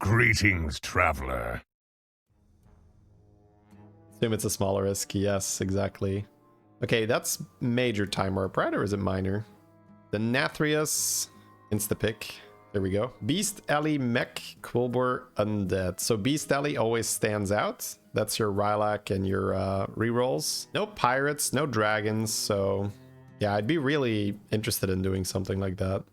Greetings, traveler. Assume it's a smaller risk. Yes, exactly. Okay, that's major time warp, right? Or is it minor? The Nathrius, insta-pick. There we go. Beast Alley Mech, Quillboar, Undead. So Beast Alley always stands out. That's your Rylak and your rerolls. No pirates, no dragons. So yeah, I'd be really interested in doing something like that.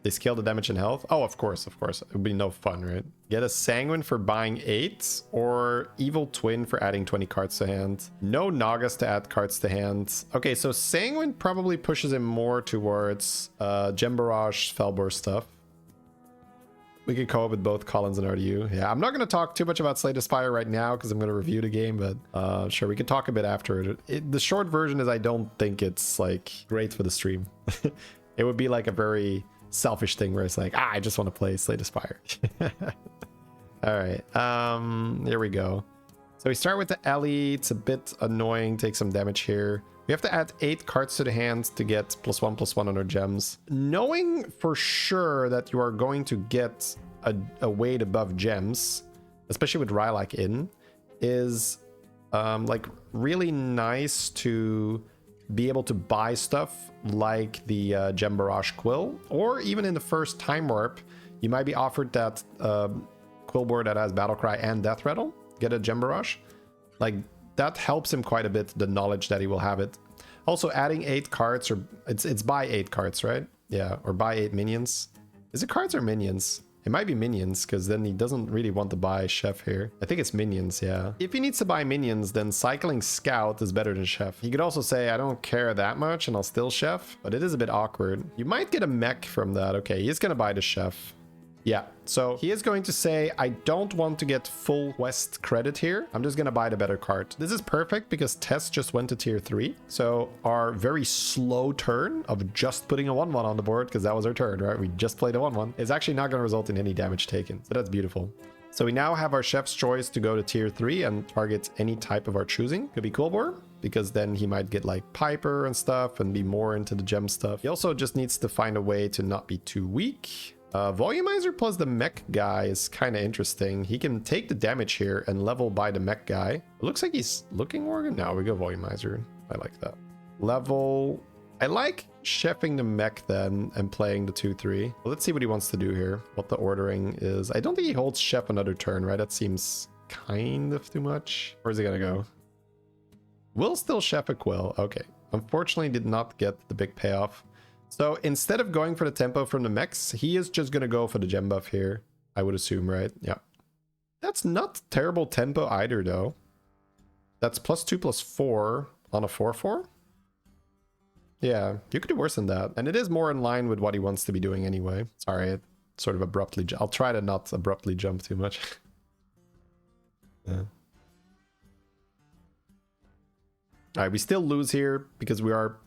They scale the damage and health. Oh, of course, of course. It would be no fun, right? Get a Sanguine for buying 8 or Evil Twin for adding 20 cards to hand. No Nagas to add cards to hand. Okay, so Sanguine probably pushes him more towards Gem Barrage, Felbor stuff. We could co-op with both Collins and RDU. Yeah, I'm not going to talk too much about Slay the Spire right now because I'm going to review the game, but sure, we could talk a bit after it. The short version is I don't think it's like great for the stream. It would be like a very selfish thing where it's like, I just want to play Slay the Spire. All right, here we go. So we start with the Ellie. It's a bit annoying, take some damage here. We have to add 8 cards to the hand to get +1/+1 on our gems. Knowing for sure that you are going to get a weight above gems, especially with Rylak in, is like really nice to be able to buy stuff like the Gem Barrage Quill, or even in the first time warp, you might be offered that Quillboar that has Battlecry and Death Rattle. Get a Gem Barrage. Like, that helps him quite a bit, the knowledge that he will have it. Also, adding 8 cards, or it's buy 8 cards, right? Yeah, or buy 8 minions. Is it cards or minions? It might be minions, because then he doesn't really want to buy Chef here. I think it's minions, yeah. If he needs to buy minions, then cycling Scout is better than Chef. He could also say, I don't care that much, and I'll still Chef, but it is a bit awkward. You might get a mech from that. Okay, he's gonna buy the Chef. Yeah, so he is going to say, I don't want to get full quest credit here. I'm just going to buy the better card. This is perfect because Tess just went to tier 3. So our very slow turn of just putting a 1/1 on the board, because that was our turn, right? We just played a 1/1. Is actually not going to result in any damage taken. So that's beautiful. So we now have our Chef's choice to go to tier 3 and target any type of our choosing. Could be Quillboar, because then he might get like Piper and stuff and be more into the gem stuff. He also just needs to find a way to not be too weak. Volumizer plus the mech guy is kind of interesting. He can take the damage here and level by the mech guy. It looks like he's looking more good. No, we go Volumizer. I like that. Level. I like chefing the mech then and playing the 2/3. Well, let's see what he wants to do here. What the ordering is. I don't think he holds chef another turn, right? That seems kind of too much. Where's he gonna go? Will still chef a Quill. Okay. Unfortunately, did not get the big payoff. So instead of going for the tempo from the mechs, he is just going to go for the gem buff here, I would assume, right? Yeah. That's not terrible tempo either, though. That's +2/+4 on a 4/4. Yeah, you could do worse than that. And it is more in line with what he wants to be doing anyway. Sorry, it sort of abruptly... I'll try to not abruptly jump too much. Yeah. All right, we still lose here because we are...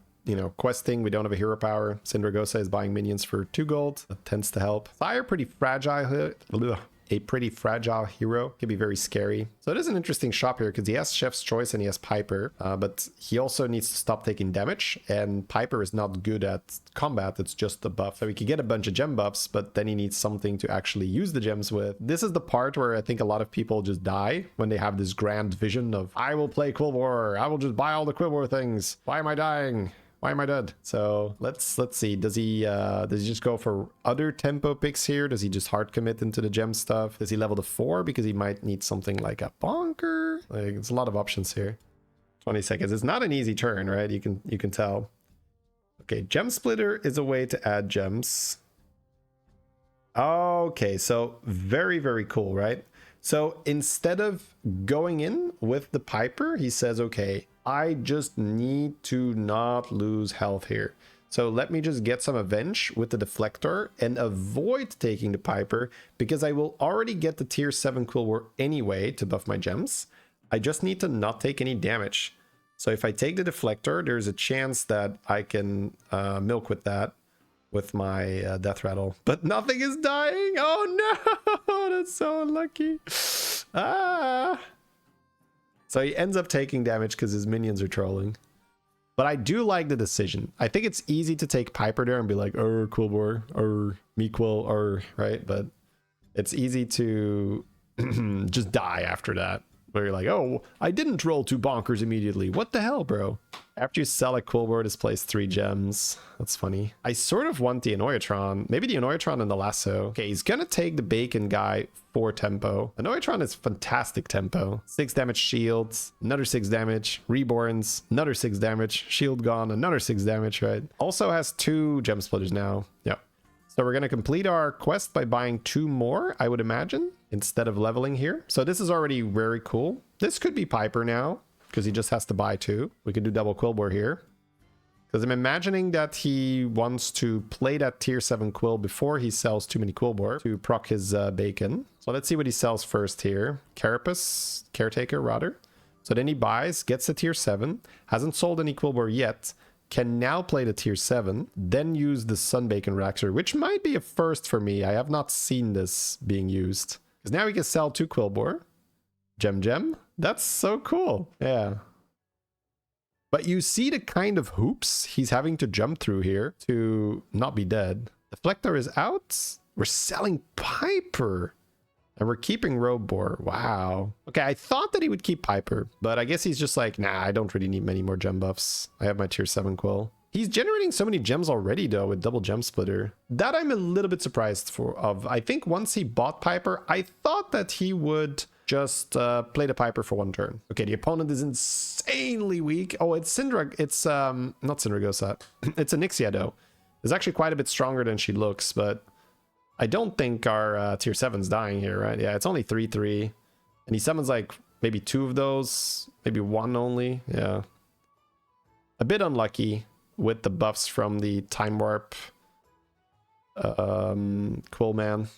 questing, we don't have a hero power. Syndragosa is buying minions for 2 gold. That tends to help. Fire, pretty fragile. A pretty fragile hero. Could be very scary. So it is an interesting shop here because he has Chef's Choice and he has Piper. But he also needs to stop taking damage. And Piper is not good at combat. It's just the buff. So he could get a bunch of gem buffs, but then he needs something to actually use the gems with. This is the part where I think a lot of people just die when they have this grand vision of, I will play Quillboar. I will just buy all the Quillboar things. Why am I dying? Why am I dead? So let's see. Does he just go for other tempo picks here? Does he just hard commit into the gem stuff? Does he level to 4 because he might need something like a bonker? Like, there's a lot of options here. 20 seconds. It's not an easy turn, right? You can tell. Okay, Gem Splitter is a way to add gems. Okay, so very, very cool, right? So instead of going in with the Piper, he says, okay, I just need to not lose health here. So let me just get some Avenge with the Deflector and avoid taking the Piper because I will already get the tier 7 Quillboar anyway to buff my gems. I just need to not take any damage. So if I take the Deflector, there's a chance that I can milk with that with my Death Rattle. But nothing is dying. Oh no, that's so unlucky. Ah. So he ends up taking damage because his minions are trolling. But I do like the decision. I think it's easy to take Piper there and be like, Quillboar, or me Quill, right? But it's easy to just die after that. Where you're like, oh, I didn't roll 2 bonkers immediately. What the hell, bro? After you sell a Quillboar, displays 3 gems. That's funny. I sort of want the Annoyatron. Maybe the Annoyatron and the Lasso. Okay, he's gonna take the Bacon guy for tempo. Annoyatron is fantastic tempo. 6 damage shields, another 6 damage. Reborns, another 6 damage. Shield gone, another 6 damage, right? Also has 2 gem splitters now. Yep. So we're gonna complete our quest by buying 2 more, I would imagine, instead of leveling here. So this is already very cool. This could be Piper now, because he just has to buy 2. We could do double Quillboar here. Because I'm imagining that he wants to play that tier 7 Quill before he sells too many Quillboar to proc his Bacon. So let's see what he sells first here. Carapace, Caretaker rather. So then he buys, gets the tier 7, hasn't sold any Quillboar yet, can now play the tier 7, then use the Sun Bacon Raxer, which might be a first for me. I have not seen this being used. Because now we can sell 2 Quillboar. Gem. That's so cool. Yeah. But you see the kind of hoops he's having to jump through here to not be dead. Deflector is out. We're selling Piper. And we're keeping Quillboar. Wow. Okay, I thought that he would keep Piper, but I guess he's just like, nah, I don't really need many more gem buffs. I have my tier 7 Quill. He's generating so many gems already, though, with double gem splitter. That I'm a little bit surprised of. I think once he bought Piper, I thought that he would just play the Piper for 1 turn. Okay, the opponent is insanely weak. Oh, it's Syndra. It's not Syndragosa. It's Onyxia, though. It's actually quite a bit stronger than she looks, but I don't think our tier 7's dying here, right? Yeah, it's only 3/3. And he summons like maybe 2 of those, maybe 1 only. Yeah. A bit unlucky with the buffs from the Time Warp Quillman.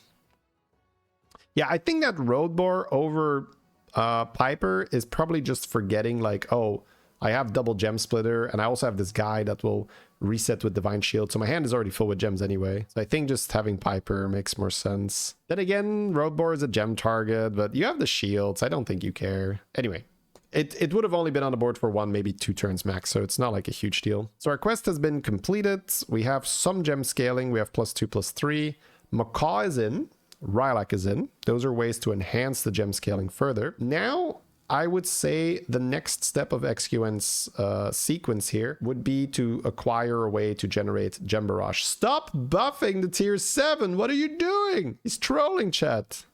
Yeah, I think that Quillboar over Piper is probably just forgetting like, oh, I have double gem splitter and I also have this guy that will reset with divine shield, so my hand is already full with gems anyway. So I think just having Piper makes more sense. Then again, Quillboar is a gem target, but you have the shields. I don't think you care. Anyway, it would have only been on the board for 1, maybe 2 turns max, so it's not like a huge deal. So our quest has been completed. We have some gem scaling. We have +2, +3. Macaw is in. Rylak is in. Those are ways to enhance the gem scaling further. Now, I would say the next step of XQN's sequence here would be to acquire a way to generate Gem Barrage. Stop buffing the tier 7! What are you doing? He's trolling, chat.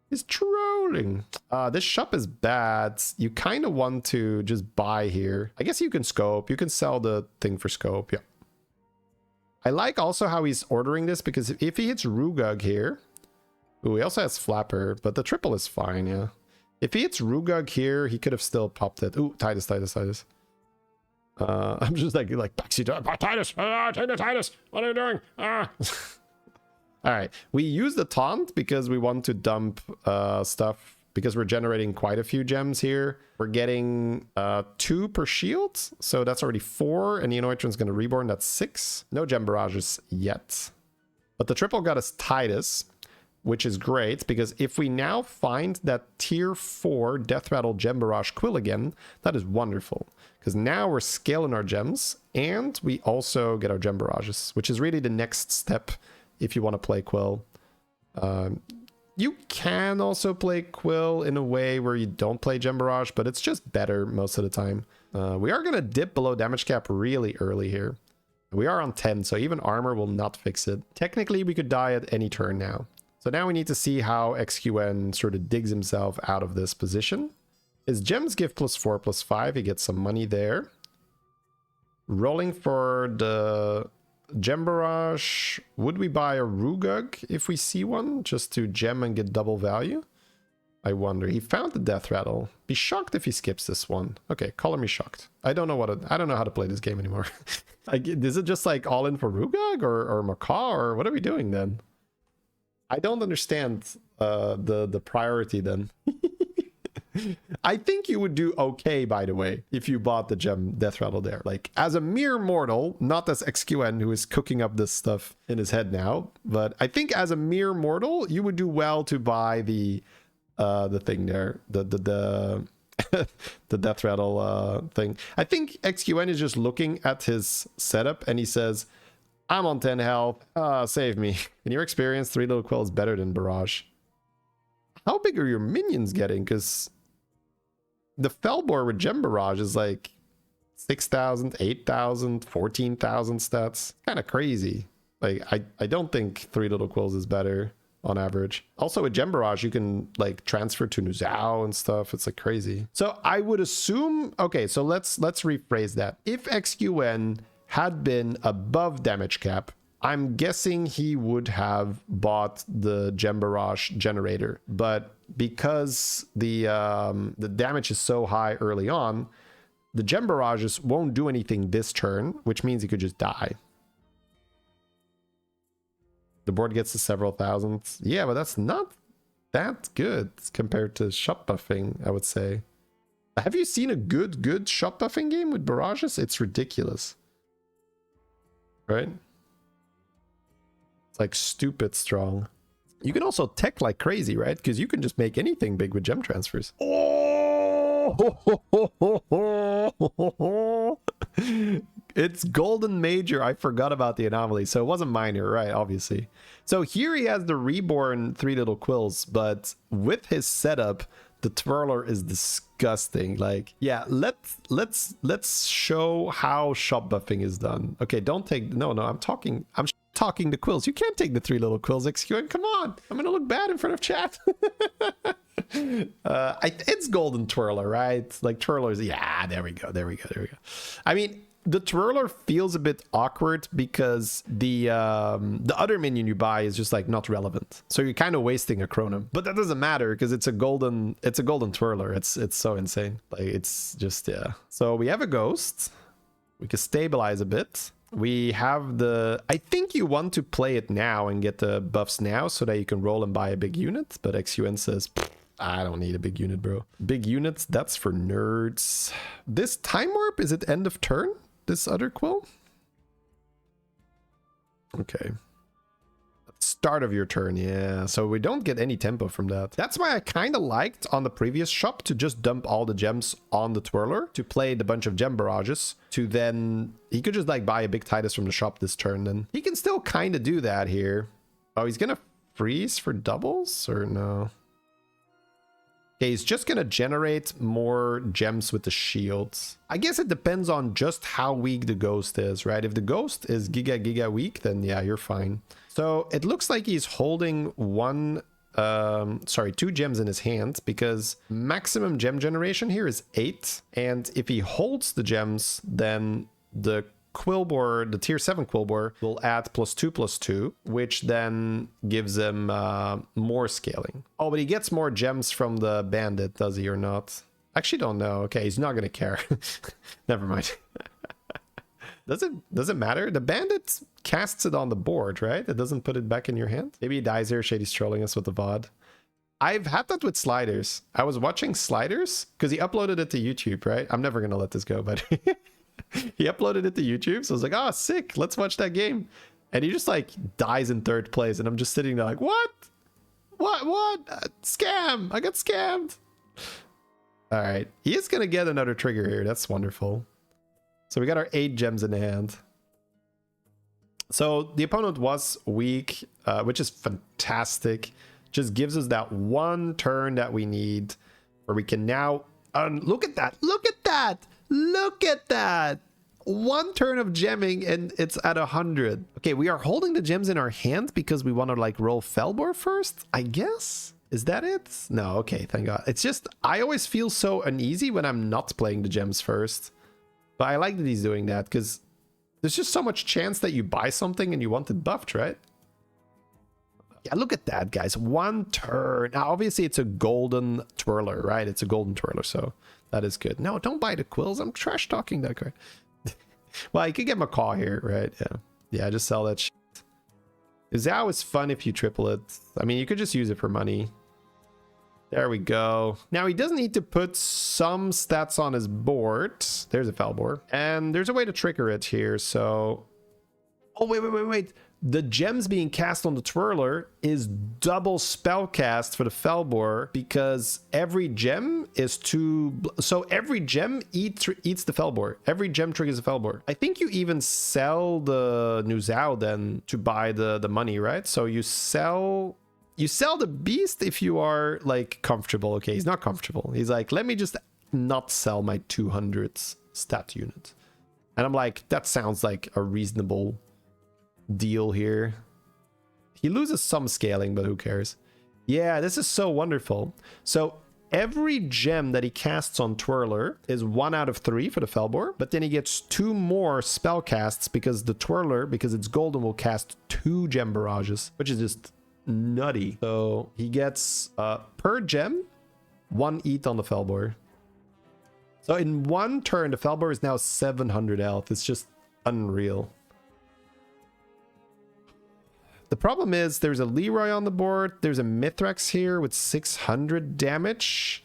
He's trolling. This shop is bad. You kind of want to just buy here. I guess you can scope. You can sell the thing for scope. Yeah. I like also how he's ordering this, because if he hits Rugug here... Ooh, he also has Flapper, but the triple is fine, yeah. If he hits Rugug here, he could have still popped it. Ooh, Titus. I'm just like Baxi, Titus, Titus, what are you doing? Ah. All right, we use the taunt because we want to dump stuff, because we're generating quite a few gems here. We're getting 2 per shield, so that's already 4, and the Annoyatron's going to reborn, that's 6. No gem barrages yet. But the triple got us Titus, which is great, because if we now find that tier 4 Death Rattle Gem Barrage Quill again, that is wonderful. Because now we're scaling our gems, and we also get our Gem Barrages, which is really the next step if you want to play Quill. You can also play Quill in a way where you don't play Gem Barrage, but it's just better most of the time. We are going to dip below damage cap really early here. We are on 10, so even armor will not fix it. Technically, we could die at any turn now. So now we need to see how XQN sort of digs himself out of this position. His gems give +4, +5. He gets some money there. Rolling for the Gem Barrage. Would we buy a Rugug if we see one, just to gem and get double value? I wonder. He found the Death Rattle. Be shocked if he skips this one. Okay, color me shocked. I don't know I don't know how to play this game anymore. Is it just like all in for Rugug or Macaw, or what are we doing then? I don't understand the priority then. I think you would do okay, by the way, if you bought the gem Death Rattle there. Like, as a mere mortal, not as XQN, who is cooking up this stuff in his head now, but I think as a mere mortal, you would do well to buy the thing there, the Death Rattle thing. I think XQN is just looking at his setup and he says, I'm on 10 health. Save me. In your experience, 3 little quills better than Barrage. How big are your minions getting? Because the Quillboar with Gem Barrage is like 6,000, 8,000, 14,000 stats. Kind of crazy. Like, I don't think 3 little quills is better on average. Also with Gem Barrage, you can like transfer to Nuzao and stuff. It's like crazy. So I would assume, okay, so let's rephrase that. If XQN had been above damage cap, I'm guessing he would have bought the Gem Barrage generator. But because the damage is so high early on, the Gem Barrages won't do anything this turn, which means he could just die. The board gets to several thousands. Yeah, but that's not that good compared to shot buffing, I would say. Have you seen a good shot buffing game with barrages? It's ridiculous. Right? It's like stupid strong. You can also tech like crazy, right? Because you can just make anything big with gem transfers. Oh! It's golden major. I forgot about the anomaly. So it wasn't minor, right? Obviously. So here he has the reborn 3 little quills, but with his setup, the twirler is disgusting. Like, yeah, let's show how shop buffing is done. Okay, don't take I'm talking the quills. You can't take the 3 little quills, XQN. Come on. I'm gonna look bad in front of chat. It's golden twirler, right? Like twirlers. Yeah, there we go. I mean, the twirler feels a bit awkward because the other minion you buy is just like not relevant. So you're kind of wasting a chronum. But that doesn't matter because it's a golden twirler. It's so insane. Like it's just, yeah. So we have a ghost. We can stabilize a bit. We have the... I think you want to play it now and get the buffs now so that you can roll and buy a big unit. But XUN says, I don't need a big unit, bro. Big units, that's for nerds. This time warp, is it end of turn? This other quill? Okay. Start of your turn, yeah. So we don't get any tempo from that. That's why I kind of liked on the previous shop to just dump all the gems on the twirler to play the bunch of gem barrages to then... He could just like buy a big Titus from the shop this turn then. He can still kind of do that here. Oh, he's gonna freeze for doubles or no? Okay, he's just gonna generate more gems with the shields. I guess it depends on just how weak the ghost is, right? If the ghost is giga weak, then yeah, you're fine. So it looks like he's holding 2 gems in his hand because maximum gem generation here is 8. And if he holds the gems, then the Quillboar, the tier 7 Quillboar, will add +2/+2, which then gives him more scaling. Oh, but he gets more gems from the bandit, does he or not? Actually don't know. Okay, he's not gonna care. Never mind. Does it matter? The bandit casts it on the board, right? It doesn't put it back in your hand. Maybe he dies here. Shady's trolling us with the VOD. I've had that with Sliders. I was watching Sliders because he uploaded it to YouTube, right? I'm never gonna let this go, but he uploaded it to YouTube. So I was like, oh, sick. Let's watch that game. And he just like dies in 3rd place. And I'm just sitting there like, what? Scam. I got scammed. All right. He is going to get another trigger here. That's wonderful. So we got our 8 gems in hand. So the opponent was weak, which is fantastic. Just gives us that one turn that we need where we can now... look at that. Look at that. Look at that. 1 turn of gemming and it's at 100. Okay, we are holding the gems in our hand because we want to like roll Quillboar first, I guess. Is that it? No, okay, thank God. It's just, I always feel so uneasy when I'm not playing the gems first. But I like that he's doing that because there's just so much chance that you buy something and you want it buffed, right? Yeah, look at that, guys. 1 turn. Now, obviously, it's a golden twirler, right? It's a golden twirler, so that is good. No, don't buy the quills. I'm trash talking that card. Well, you could get Macaw here, right? Yeah. Yeah, just sell that shit. Zhao is fun if you triple it. I mean, you could just use it for money. There we go. Now, he does need to put some stats on his board. There's a Quillboar. And there's a way to trigger it here, so... Oh, wait. the gems being cast on the twirler is double spell cast for the Quillboar because every gem is so every gem eats the Quillboar. Every gem triggers the Quillboar. I think you even sell the Nuzao then to buy the money, right? So you sell the beast if you are like comfortable. Okay, he's not comfortable. He's like, let me just not sell my 200 stat unit. And I'm like, that sounds like a reasonable deal here. He loses some scaling, but who cares? Yeah, this is so wonderful. So every gem that he casts on Twirler is 1 out of 3 for the Quillboar, but then he gets 2 more spell casts because the Twirler, because it's golden, will cast 2 gem barrages, which is just nutty. So he gets per gem 1 ETH on the Quillboar. So in 1 turn, the Quillboar is now 700 health. It's just unreal. The problem is there's a Leroy on the board. There's a Mithrax here with 600 damage.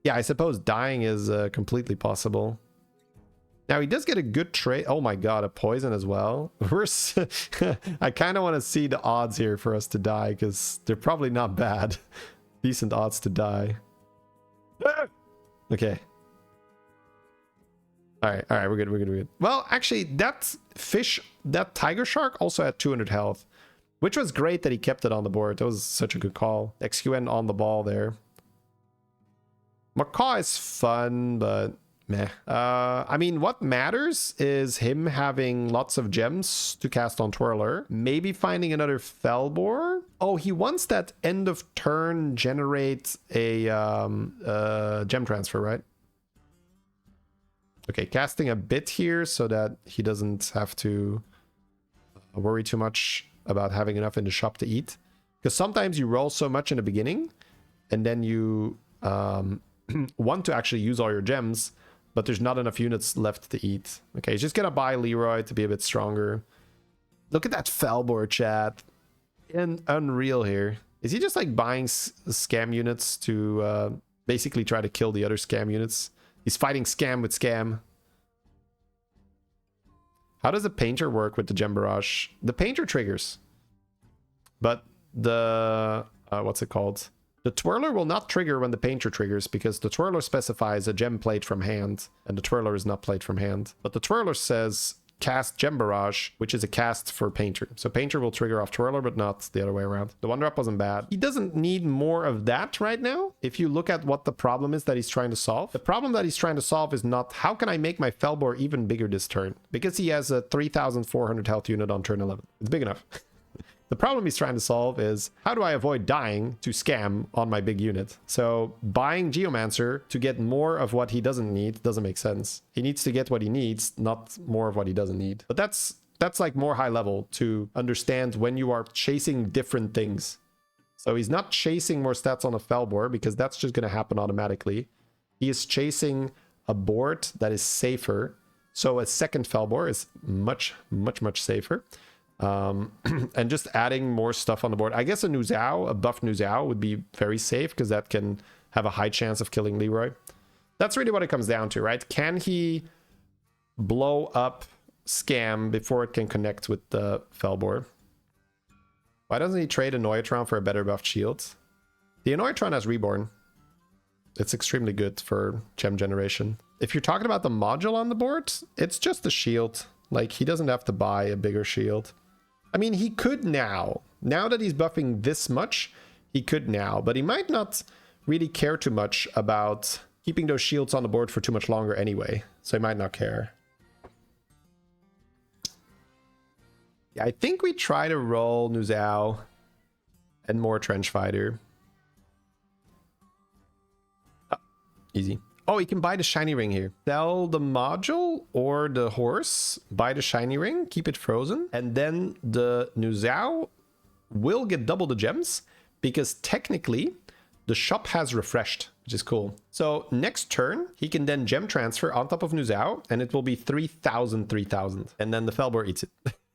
Yeah, I suppose dying is completely possible. Now, he does get a good trade. Oh my god, a poison as well. I kind of want to see the odds here for us to die because they're probably not bad. Decent odds to die. Okay. All right, we're good. Well, actually, that tiger shark also had 200 health. Which was great that he kept it on the board. That was such a good call. XQN on the ball there. Macaw is fun, but meh. I mean, what matters is him having lots of gems to cast on Twirler. Maybe finding another Quillboar. Oh, he wants that end of turn generate a gem transfer, right? Okay, casting a bit here so that he doesn't have to worry too much about having enough in the shop to eat, because sometimes you roll so much in the beginning and then you want to actually use all your gems, but there's not enough units left to eat. Okay, he's just gonna buy Leroy to be a bit stronger. Look at that Quillboar, chat. And unreal here. Is he just like buying scam units to basically try to kill the other scam units? He's fighting scam with scam. How does the painter work with the gem barrage? The painter triggers, but the what's it called? The twirler will not trigger when the painter triggers because the twirler specifies a gem played from hand, and the twirler is not played from hand. But the twirler says cast gem barrage, which is a cast for painter. So painter will trigger off twirler, but not the other way around. The one drop wasn't bad. He doesn't need more of that right now. If you look at what the problem is that he's trying to solve, the problem that he's trying to solve is not how can I make my Quillboar even bigger this turn, because he has a 3,400 health unit on turn 11. It's big enough. The problem he's trying to solve is how do I avoid dying to scam on my big unit? So buying Geomancer to get more of what he doesn't need doesn't make sense. He needs to get what he needs, not more of what he doesn't need. But that's like more high level to understand when you are chasing different things. So he's not chasing more stats on a Quillboar because that's just going to happen automatically. He is chasing a board that is safer. So a second Quillboar is much safer. And just adding more stuff on the board. I guess a Nuzao, a buff Nuzao would be very safe because that can have a high chance of killing Leroy. That's really what it comes down to, right? Can he blow up Scam before it can connect with the Quillboar? Why doesn't he trade a Noyatron for a better buffed shield? The Noyatron has Reborn. It's extremely good for gem generation. If you're talking about the module on the board, it's just the shield. Like, he doesn't have to buy a bigger shield. I mean, he could now. Now that he's buffing this much, he could now. But he might not really care too much about keeping those shields on the board for too much longer anyway. So he might not care. Yeah, I think we try to roll Nuzao and more Trench Fighter. Easy. Oh, you can buy the shiny ring here. Sell the module or the horse, buy the shiny ring, keep it frozen, and then the Nuzao will get double the gems because technically the shop has refreshed, which is cool. So next turn, he can then gem transfer on top of Nuzao, and it will be 3,000, 3,000. And then the Quillboar eats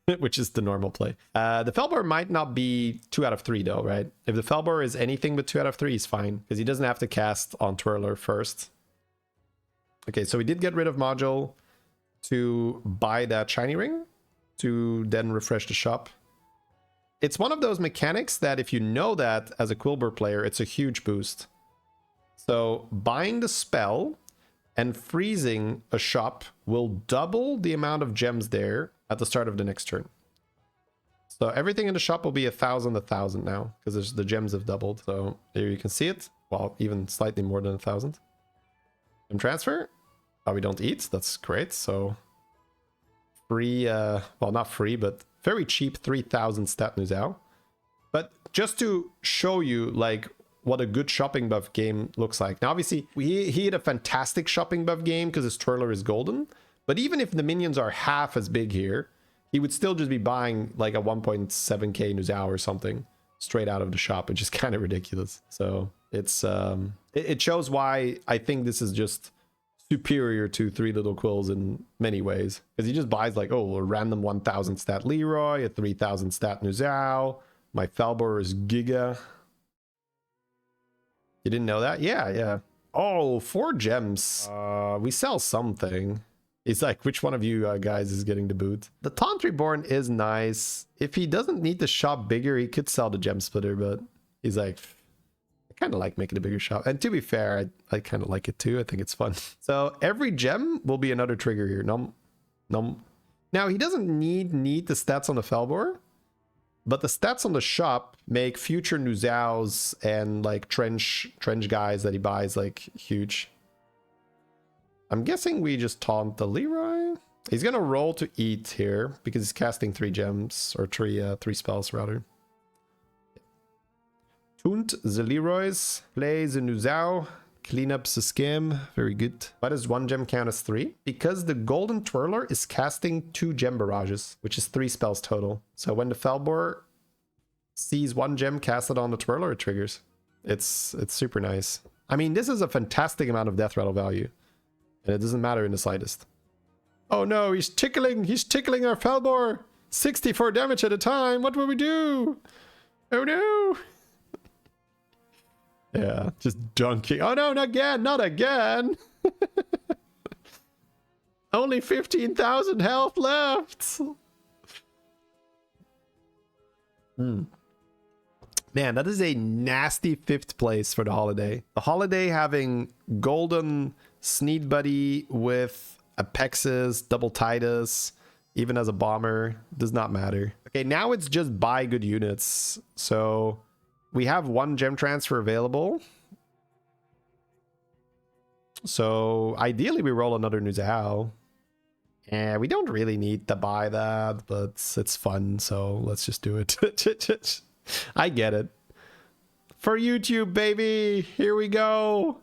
it, which is the normal play. The Quillboar might not be 2 out of 3 though, right? If the Quillboar is anything but 2 out of 3, he's fine because he doesn't have to cast on Twirler first. Okay, so we did get rid of module to buy that shiny ring to then refresh the shop. It's one of those mechanics that if you know that as a Quillboar player, it's a huge boost. So buying the spell and freezing a shop will double the amount of gems there at the start of the next turn. So everything in the shop will be 1,000 now because the gems have doubled. So here you can see it. Well, even slightly more than 1,000. Gem transfer. Oh, we don't eat. That's great. So free, well, not free, but very cheap 3,000 stat Nuzao. But just to show you like what a good shopping buff game looks like. Now, obviously, he had a fantastic shopping buff game because his twirler is golden. But even if the minions are half as big here, he would still just be buying like a 1.7k Nuzao or something straight out of the shop, which is kind of ridiculous. So it's it shows why I think this is just superior to Three Little Quills in many ways. Because he just buys like, oh, a random 1,000 stat Leroy, a 3,000 stat Nuzao. My Quillboar is Giga. You didn't know that? Yeah. Oh, 4 gems. We sell something. It's like, which one of you guys is getting the boot? The Taunt Reborn is nice. If he doesn't need the shop bigger, he could sell the Gem Splitter, but he's like, I kind of like making a bigger shop. And to be fair, I kind of like it too. I think it's fun. So every gem will be another trigger here. Nom. Now, he doesn't need the stats on the Quillboar, but the stats on the shop make future Nuzaos and like trench guys that he buys like huge. I'm guessing we just taunt the Leroy. He's gonna roll to eat here because he's casting 3 gems or 3 spells rather. Taunt the Leroys, play the Nuzao, clean up the scam. Very good. Why does 1 gem count as 3? Because the Golden Twirler is casting 2 gem barrages, which is 3 spells total. So when the Quillboar sees 1 gem casted on the Twirler, it triggers. It's super nice. I mean, this is a fantastic amount of death rattle value. And it doesn't matter in the slightest. Oh no, he's tickling our Quillboar. 64 damage at a time. What will we do? Oh no. Yeah, just dunking. Oh no, not again. Only 15,000 health left. Man, that is a nasty 5th place for the Holiday. The Holiday having golden Sneed Buddy with Apexis, double Titus, even as a bomber, does not matter. Okay, now it's just buy good units. So we have 1 gem transfer available. So ideally we roll another Nuzao. And we don't really need to buy that, but it's fun, so let's just do it. I get it. For YouTube, baby! Here we go!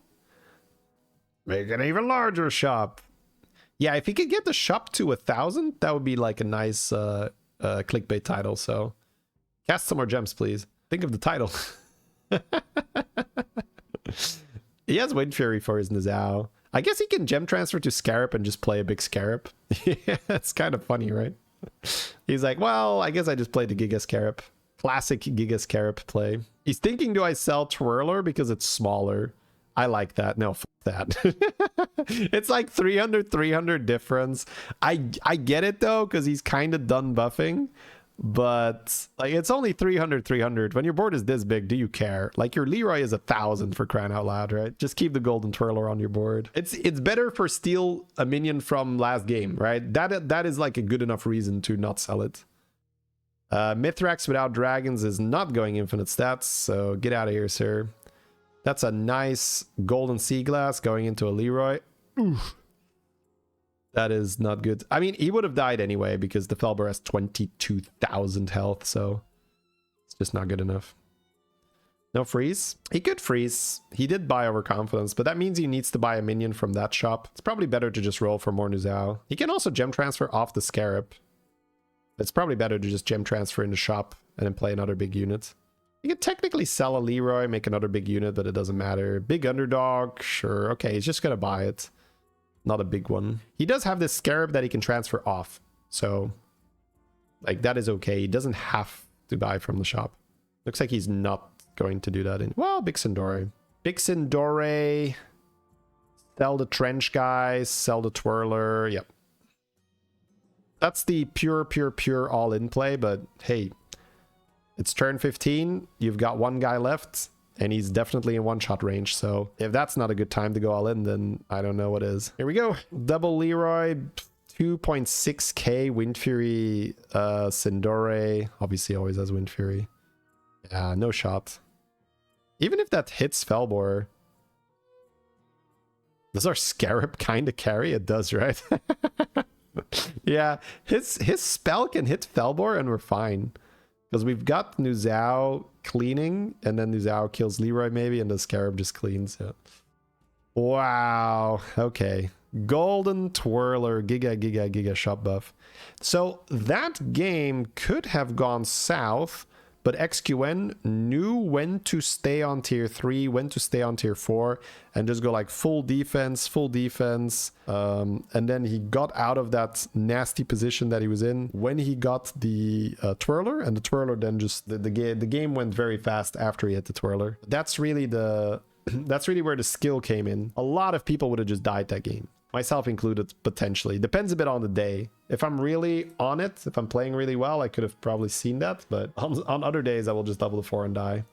Make an even larger shop. Yeah, if he could get the shop to 1,000, that would be like a nice clickbait title. So cast some more gems, please. Think of the title. He has Wind Fury for his Nuzao. I guess he can gem transfer to Scarab and just play a big Scarab. Yeah, that's kind of funny, right? He's like, well, I guess I just played the Giga Scarab. Classic Giga Scarab play. He's thinking, do I sell Twirler because it's smaller? I like that. No, f that. It's like 300 difference. I get it though, because he's kind of done buffing. But like, it's only 300. When your board is this big, do you care? Like, your Leroy is 1,000 for crying out loud, right? Just keep the Golden Twirler on your board. It's better for steal a minion from last game, right? That is like a good enough reason to not sell it. Mithrax without dragons is not going infinite stats, so get out of here, sir. That's a nice golden sea glass going into a Leroy. Oof. That is not good. I mean, he would have died anyway because the Quillboar has 22,000 health, so it's just not good enough. No freeze. He could freeze. He did buy overconfidence, but that means he needs to buy a minion from that shop. It's probably better to just roll for more Nuzao. He can also gem transfer off the Scarab. It's probably better to just gem transfer in the shop and then play another big unit. You could technically sell a Leroy, make another big unit, but it doesn't matter. Big underdog, sure. Okay, he's just gonna buy it. Not a big one. He does have this Scarab that he can transfer off. So, like, that is okay. He doesn't have to buy from the shop. Looks like he's not going to do that. Well, Big Sindore. Big Sindore. Sell the Trench guys. Sell the Twirler. Yep. That's the pure all-in play, but hey, It's turn 15. You've got one guy left, and he's definitely in one-shot range. So if that's not a good time to go all in, then I don't know what is. Here we go. Double Leroy, 2.6k Wind Fury, Sindore. Obviously always has Wind Fury. Yeah, no shot. Even if that hits Quillboar, does our Scarab kind of carry? It does, right? Yeah, his spell can hit Quillboar and we're fine. Because we've got Nuzao cleaning, and then Nuzao kills Leroy maybe, and the Scarab just cleans. Yeah. Wow. Okay. Golden Twirler, Giga shot buff. So that game could have gone south, but XQN knew when to stay on tier 3, when to stay on tier 4, and just go like full defense. And then he got out of that nasty position that he was in when he got the Twirler, and the Twirler then just, the game went very fast after he hit the Twirler. That's really that's really where the skill came in. A lot of people would have just died that game. Myself included, potentially. Depends a bit on the day. If I'm really on it, if I'm playing really well, I could have probably seen that. But on other days, I will just double the 4 and die.